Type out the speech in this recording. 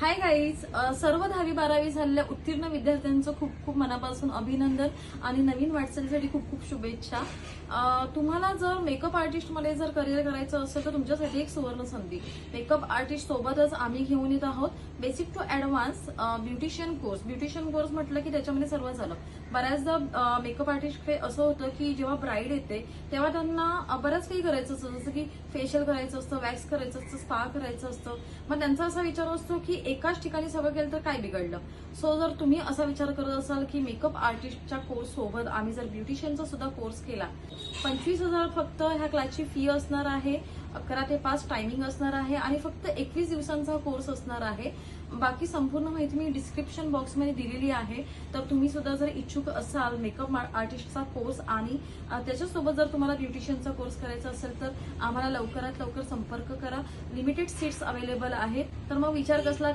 Hi guys, सर्व 10वी-12वी झालेल्या उत्तीर्ण विद्यार्थ्यांचं खूप खूप मनापासून अभिनंदन आणि नवीन वाटचालीसाठी खूप खूप शुभेच्छा. तुम्हाला जर मेकअप आर्टिस्टमध्ये जर करिअर करायचं असेल तर तुमच्यासाठी एक सुवर्ण संधी. मेकअप आर्टिस्ट सोबतच आम्ही घेऊन येत आहोत basic to advance beautician course. Beautician course म्हटलं की त्याच्यामध्ये सर्व झालं. बऱ्याचदा मेकअप आर्टिस्टकडे असं होतं की जेव्हा ब्राईड येते तेव्हा त्यांना बरंच काही करायचं असतं, जसं की फेशियल करायचं असतं, वॅक्स करायचं असतं, स्पा करायचं असतं. मग त्यांचा असा विचार असतो की एकाच ठिकाणी सगळं केलं तर काय बिघडलं. सो जर तुम्ही असा विचार करत असाल की मेकअप आर्टिस्टच्या कोर्स सोबत आम्ही जर ब्युटिशियनचा सुद्धा कोर्स केला, 25,000 फक्त ह्या क्लासची फी असणार आहे. 11 ते 5 टायमिंग असणार आहे आणि फक्त 21 दिवसांचा कोर्स असणार आहे. बाकी संपूर्ण माहिती मी डिस्क्रिप्शन बॉक्समध्ये दिलेली आहे. तर तुम्ही सुद्धा जर इच्छुक असाल मेकअप आर्टिस्टचा कोर्स आणि त्याच्यासोबत जर तुम्हाला ब्युटिशियनचा कोर्स करायचा असेल तर आम्हाला लवकरात लवकर संपर्क करा. लिमिटेड सीट्स अवेलेबल आहेत. तर मग विचार कसला